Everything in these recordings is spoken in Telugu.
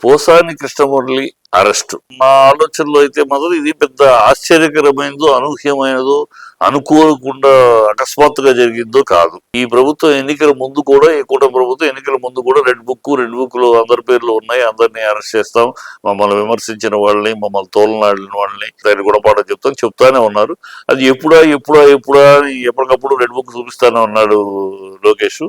పోసాని కృష్ణమురళి అరెస్టు నా ఆలోచనలో అయితే మాత్రం ఇది పెద్ద ఆశ్చర్యకరమైనదో అనూహ్యమైనదో అనుకోకుండా అకస్మాత్తుగా జరిగిందో కాదు. ఈ ప్రభుత్వం ఎన్నికల ముందు కూడా, ఈ కూటమి ప్రభుత్వం ఎన్నికల ముందు కూడా రెడ్ బుక్ లో అందరి పేర్లు ఉన్నాయి, అందరినీ అరెస్ట్ చేస్తాం, మమ్మల్ని విమర్శించిన వాళ్ళని, మమ్మల్ని తోలనాడిన వాళ్ళని దాన్ని గుణపాఠం చెప్తానే ఉన్నారు. అది ఎప్పుడా అని ఎప్పటికప్పుడు రెడ్ బుక్ చూపిస్తానే ఉన్నాడు లోకేష్.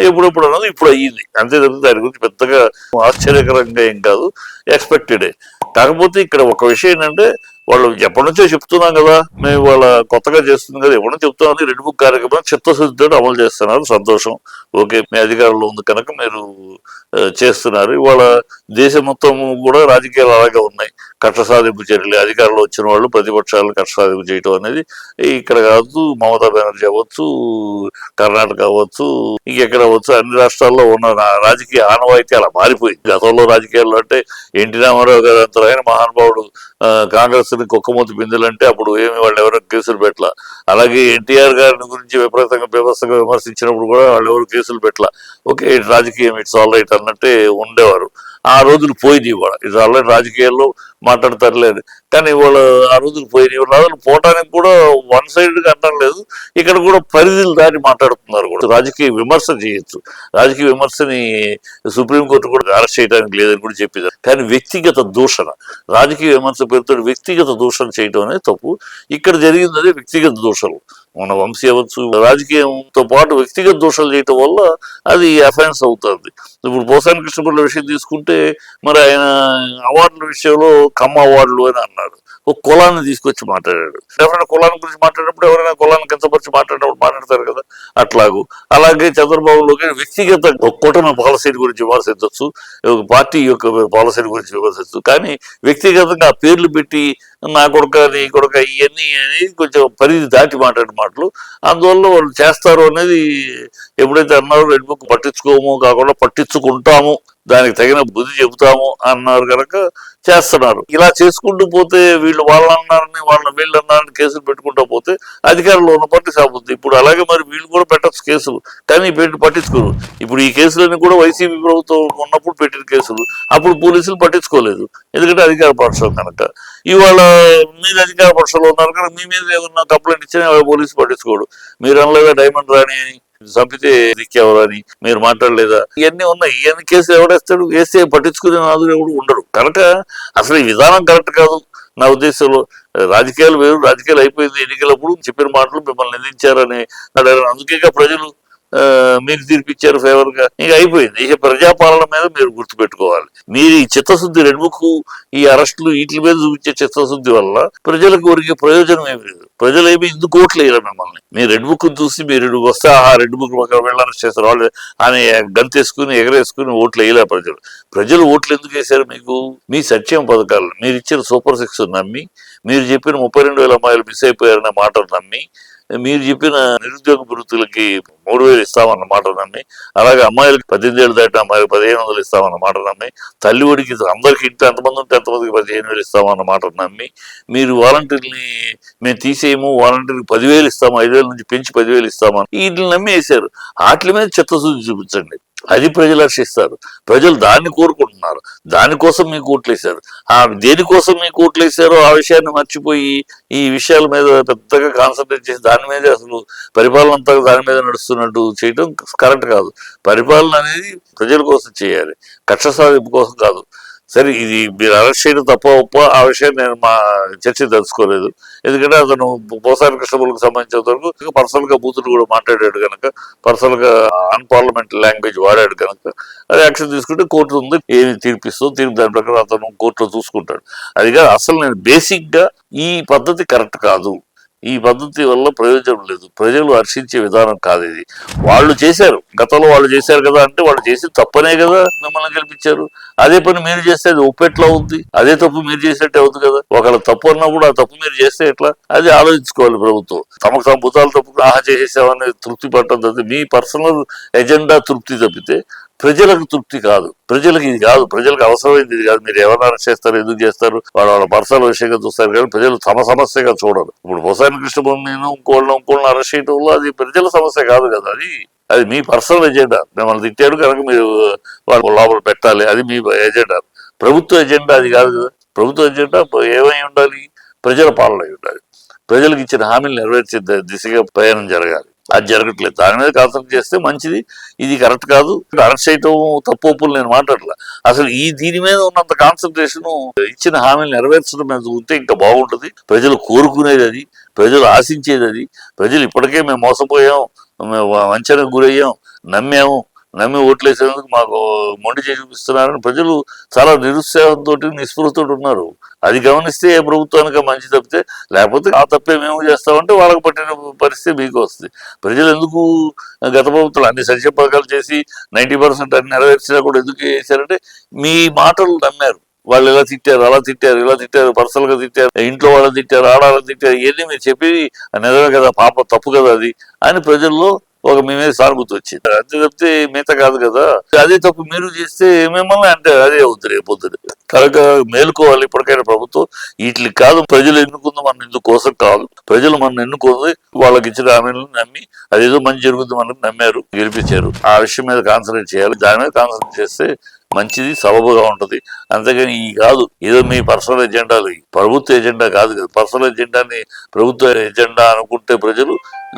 ఎప్పుడెప్పుడు అన్నది ఇప్పుడు అయ్యింది అంతే తప్ప దాని గురించి పెద్దగా ఆశ్చర్యకరంగా ఏం కాదు, ఎక్స్పెక్టెడే. కాకపోతే ఇక్కడ ఒక విషయం ఏంటంటే, వాళ్ళు ఎప్పటి నుంచో చెప్తున్నాం కదా, మేము వాళ్ళ కొత్తగా చేస్తుంది కదా, ఎప్పటి నుంచి చెప్తున్నాం రెడ్ బుక్ కార్యక్రమం చిత్తశుద్ధితో అమలు చేస్తున్నారు, సంతోషం, ఓకే, మీ అధికారంలో ఉంది కనుక మీరు చేస్తున్నారు. ఇవాళ దేశం మొత్తం కూడా రాజకీయాలు అలాగే ఉన్నాయి, కక్ష సాధింపు చర్యలు, అధికారంలో వచ్చిన వాళ్ళు ప్రతిపక్షాలను కక్ష సాధింపు చేయటం అనేది ఇక్కడ కావచ్చు, మమతా బెనర్జీ అవ్వచ్చు, కర్ణాటక అవ్వచ్చు, ఇంకెక్కడ అవ్వచ్చు, అన్ని రాష్ట్రాల్లో ఉన్న రాజకీయ ఆనవాయితీ అలా మారిపోయింది. గతంలో రాజకీయాల్లో అంటే ఎన్టీ రామారావు గారు అంతరైన మహానుభావుడు కాంగ్రెస్ ని కుక్కమూతి బిందులంటే అప్పుడు ఏమి వాళ్ళు ఎవరో కేసులు పెట్టలా. అలాగే ఎన్టీఆర్ గారిని గురించి విపరీతంగా బీభత్సంగా విమర్శించినప్పుడు కూడా వాళ్ళు ఎవరు కేసులు పెట్టలా. ఓకే, రాజకీయం ఇట్స్ ఆల్ రైట్ అన్నట్టే ఉండేవారు. ఆ రోజులు పోయింది. ఇవాళ ఇది ఆల్రెడీ రాజకీయాల్లో మాట్లాడతారులేదు, కానీ ఇవాళ ఆ రోజులు పోయినాయి. రాజులు పోవటానికి కూడా వన్ సైడ్ గా అంటాం లేదు, ఇక్కడ కూడా పరిధులు దాటి మాట్లాడుతున్నారు కూడా. రాజకీయ విమర్శ చేయొచ్చు, రాజకీయ విమర్శని సుప్రీంకోర్టు కూడా అరెస్ట్ చేయడానికి లేదని కూడా చెప్పేది. కానీ వ్యక్తిగత దూషణ, రాజకీయ విమర్శ పేరుతో వ్యక్తిగత దూషణ చేయడం అనేది తప్పు. ఇక్కడ జరిగింది అదే వ్యక్తిగత దూషణలు. మన వంశీ అవ్వచ్చు, రాజకీయంతో పాటు వ్యక్తిగత దోషాలు చేయటం వల్ల అది అఫెన్స్ అవుతుంది. ఇప్పుడు పోసాని కృష్ణమురళి విషయం తీసుకుంటే, మరి ఆయన అవార్డుల విషయంలో కమ్మ అవార్డులు అని అన్నాడు, ఒక కులాన్ని తీసుకొచ్చి మాట్లాడాడు. ఎవరైనా కులాన్ని గురించి మాట్లాడినప్పుడు, ఎవరైనా కులాన్ని కించపరిచి మాట్లాడినప్పుడు మాట్లాడతారు కదా, అట్లాగూ. అలాగే చంద్రబాబులోకి వ్యక్తిగత కూటమి పాలసీ గురించి విమర్శించవచ్చు, పార్టీ యొక్క పాలసీ గురించి విమర్శించవచ్చు, కానీ వ్యక్తిగతంగా ఆ పేర్లు పెట్టి నా కొడుక నీ కొడుక ఇవన్నీ అనేది కొంచెం పరిధి దాటి మాట్లాడే మాటలు. అందువల్ల వాళ్ళు చేస్తారు అనేది ఎప్పుడైతే అన్నారో రెడ్ బుక్ పట్టించుకోము కాకుండా పట్టించుకుంటాము, దానికి తగిన బుద్ధి చెబుతాము అన్నారు కనుక చేస్తున్నారు. ఇలా చేసుకుంటూ పోతే వీళ్ళు వాళ్ళన్నారని వీళ్ళు అన్నారని కేసులు పెట్టుకుంటూ పోతే అధికారంలో ఉన్న పార్టీ సాగుతుంది. ఇప్పుడు అలాగే మరి వీళ్ళు కూడా పెట్టచ్చు కేసులు, కానీ పట్టించుకోరు. ఇప్పుడు ఈ కేసులన్నీ కూడా వైసీపీ ప్రభుత్వం ఉన్నప్పుడు పెట్టిన కేసులు, అప్పుడు పోలీసులు పట్టించుకోలేదు, ఎందుకంటే అధికార పక్షం కనుక. ఇవాళ మీరు అధికార పక్షంలో ఉన్నారు కనుక మీ మీద ఏమన్నా కంప్లైంట్ ఇచ్చినా పోలీసు పట్టించుకోడు. మీరు అనలేదా డైమండ్ రాణి అని, చంపితే దిక్కేవరు అని మీరు మాట్లాడలేదా, ఇవన్నీ ఉన్నాయి. ఇవన్నీ కేసులు ఎవడేస్తాడు, వేస్తే పట్టించుకునే నాదులు ఎవరు ఉండరు. కనుక అసలు ఈ విధానం కరెక్ట్ కాదు నా ఉద్దేశంలో. రాజకీయాలు వేరు, రాజకీయాలు అయిపోయింది. ఎన్నికలప్పుడు చెప్పిన మాటలు మిమ్మల్ని నిందించారని అందుకే ప్రజలు మీకు తీర్పిచ్చారు ఫేవర్ గా, ఇక అయిపోయింది. ఇక ప్రజాపాలన మీద మీరు గుర్తుపెట్టుకోవాలి. మీరు ఈ చిత్తశుద్ధి రెడ్ బుక్, ఈ అరెస్టులు వీటి మీద చూపించే చిత్తశుద్ధి వల్ల ప్రజలకు ఒరిగే ప్రయోజనం ఏమి లేదు. ప్రజలు ఏమి ఇందుకు ఓట్లు వేయరు మిమ్మల్ని. మీరు రెడ్ బుక్ చూసి మీరు వస్తే ఆ రెడ్ బుక్ వెళ్ళి అరెస్ట్ చేస్తారు వాళ్ళు అని గంతేసుకుని ఎగరేసుకుని ఓట్లు వేయలే ప్రజలు ఓట్లు ఎందుకు వేశారు మీకు? మీ సంక్షేమ పథకాలు, మీరు ఇచ్చిన సూపర్ సిక్స్ నమ్మి, మీరు చెప్పిన 32,000 అమ్మాయిలు మిస్ అయిపోయారనే మాటలు నమ్మి, మీరు చెప్పిన నిరుద్యోగ వృత్తులకి 3,000 ఇస్తామన్న మాట నమ్మి, అలాగే అమ్మాయిలకి 18 ఏళ్ళు దాటిన అమ్మాయిలకు 1,500 ఇస్తామన్న మాట నమ్మి, తల్లి ఒడికి అందరికి ఇంటి ఎంతమంది ఉంటే ఎంతమందికి 15,000 ఇస్తామన్న మాట నమ్మి, మీరు వాలంటీర్ని మేము తీసేయము, వాలంటీర్కి 10,000 ఇస్తాము, 5,000 నుంచి పెంచి 10,000 ఇస్తామని వీటిని నమ్మి వేశారు. వాటి మీద చిత్తశుద్ధి చూపించండి, అది ప్రజలు హర్షిస్తారు. ప్రజలు దాన్ని కోరుకుంటున్నారు, దానికోసం మీకు ఓట్లేశారు. దేనికోసం మీకు ఓట్లేశారో ఆ విషయాన్ని మర్చిపోయి ఈ విషయాల మీద పెద్దగా కాన్సన్ట్రేట్ చేసి దాని మీదే అసలు పరిపాలన అంతా దాని మీద నడుస్తున్నట్టు చేయడం కరెక్ట్ కాదు. పరిపాలన అనేది ప్రజల కోసం చేయాలి, కక్ష సాధింపు కోసం కాదు. సరే, ఇది మీరు అరెస్ట్ చేయడం తప్ప ఒప్ప ఆ విషయాన్ని నేను మా చర్చ తెలుసుకోలేదు. ఎందుకంటే అతను పోసాని కృష్ణమురళికి సంబంధించినంత వరకు పర్సనల్ గా బూతులు కూడా మాట్లాడాడు కనుక, పర్సనల్ గా అన్పార్లమెంటరీ లాంగ్వేజ్ వాడాడు కనుక అది యాక్షన్ తీసుకుంటే కోర్టు ఉంది, ఏమి తీర్పిస్తుందో తీర్పు దాని ప్రకారం అతను కోర్టులో చూసుకుంటాడు. అదిగా అసలు నేను బేసిక్ గా ఈ పద్ధతి కరెక్ట్ కాదు, ఈ పద్ధతి వల్ల ప్రయోజనం లేదు, ప్రజలు హర్షించే విధానం కాదు ఇది. వాళ్ళు చేశారు, గతంలో వాళ్ళు చేశారు కదా, అంటే వాళ్ళు చేసి తప్పనే కదా మిమ్మల్ని గెలిపించారు. అదే పని మీరు చేస్తే అది ఒప్పెట్లా ఉంది, అదే తప్పు మీరు చేసినట్టే అవుతుంది కదా. ఒకవేళ తప్పు అన్నప్పుడు ఆ తప్పు మీరు చేస్తే ఎట్లా, అది ఆలోచించుకోవాలి ప్రభుత్వం. తమకు తమ భూతాలు తప్పు చేసేసామని తృప్తి పట్టడం మీ పర్సనల్ ఎజెండా తృప్తి తప్పితే ప్రజలకు తృప్తి కాదు. ప్రజలకు ఇది కాదు, ప్రజలకు అవసరమైంది ఇది కాదు. మీరు ఎవరైనా చేస్తారు, ఎందుకు చేస్తారు, వాళ్ళ పర్సనల్ విషయంగా చూస్తారు కానీ ప్రజలు తమ సమస్యగా చూడరు. ఇప్పుడు పోసాని కృష్ణమురళిని ఇంకోళ్ళని అరెస్ట్ చేయడం వల్ల అది ప్రజల సమస్య కాదు కదా, అది మీ పర్సనల్ ఎజెండా. మిమ్మల్ని తిట్టాడు కనుక మీరు వాళ్ళు లోపల పెట్టాలి, అది మీ ఎజెండా. ప్రభుత్వ ఎజెండా అది కాదు కదా. ప్రభుత్వ ఎజెండా ఏమై ఉండాలి? ప్రజల పాలన అయి ఉండాలి. ప్రజలకు ఇచ్చిన హామీలు నెరవేర్చే దిశగా ప్రయాణం జరగాలి. అది జరగట్లేదు. దాని మీద కాన్సన్ట్రేట్ చేస్తే మంచిది. ఇది కరెక్ట్ కాదు. అరెస్ట్ చేయటం తప్పు ఒప్పులు నేను మాట్లాడలే. అసలు దీని మీద ఉన్నంత కాన్సన్ట్రేషన్ ఇచ్చిన హామీలు నెరవేర్చడం మీద ఉంటే ఇంకా బాగుంటుంది. ప్రజలు కోరుకునేది అది, ప్రజలు ఆశించేది అది. ప్రజలు ఇప్పటికే మేము మోసపోయాం, మేము వంచనకు గురయ్యాం, నమ్మి ఓట్లేసేందుకు మాకు మొండి చేసి చూపిస్తున్నారని ప్రజలు చాలా నిరుత్సాహంతో నిస్పృహతో ఉన్నారు. అది గమనిస్తే ఏ ప్రభుత్వానికి మంచి తప్పితే, లేకపోతే ఆ తప్పే మేము చేస్తామంటే వాళ్ళకి పట్టిన పరిస్థితి మీకు వస్తుంది. ప్రజలు ఎందుకు గత ప్రభుత్వాలు అన్ని సంక్షేమ పథకాలు చేసి 90% అన్ని నెరవేర్చినా కూడా ఎందుకు చేశారంటే మీ మాటలు నమ్మారు. వాళ్ళు ఇలా తిట్టారు, అలా తిట్టారు, ఇలా తిట్టారు, పర్సనల్ గా తిట్టారు, ఇంట్లో వాళ్ళని తిట్టారు, ఆడాలని తిట్టారు, ఇవన్నీ మీరు చెప్పి నిజమే కదా, పాప తప్పు కదా అది అని ప్రజల్లో ఒక మీ మీద సానుభూతి వచ్చింది. అంతే తప్పితే మిగతా కాదు కదా. అదే తప్పు మీరు చేస్తే మిమ్మల్ని అంటే అదే అవుతుంది రేపొద్దున. కనుక మేలుకోవాలి ఇప్పటికైనా ప్రభుత్వం. వీటికి కాదు ప్రజలు ఎన్నుకుంది మన ఇందుకు కోసం కాదు. ప్రజలు మన ఎన్నుకుంది వాళ్ళకి ఇచ్చిన హామీలను నమ్మి అదేదో మంచి జరుగుతుంది మనకు నమ్మారు, గెలిపించారు. ఆ విషయం మీద కాన్సన్ట్రేట్ చేయాలి. దాని మీద కాన్సన్ట్రేట్ చేస్తే మంచిది, సబబుగా ఉంటది. అంతేగాని ఈ కాదు ఏదో మీ పర్సనల్ ఎజెండాలు, ప్రభుత్వ ఎజెండా కాదు కదా. పర్సనల్ ఎజెండాని ప్రభుత్వ ఎజెండా అనుకుంటే ప్రజలు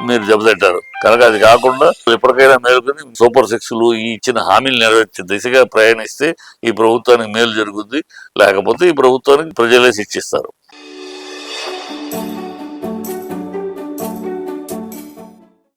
మీరు దెబ్బతింటారు. కనుక అది కాకుండా ఎప్పటికైనా మేలుకొని సూపర్ సిక్స్లు ఈ ఇచ్చిన హామీలు నెరవేర్చే దిశగా ప్రయాణిస్తే ఈ ప్రభుత్వానికి మేలు జరుగుద్ది. లేకపోతే ఈ ప్రభుత్వానికి ప్రజలే శిక్షిస్తారు.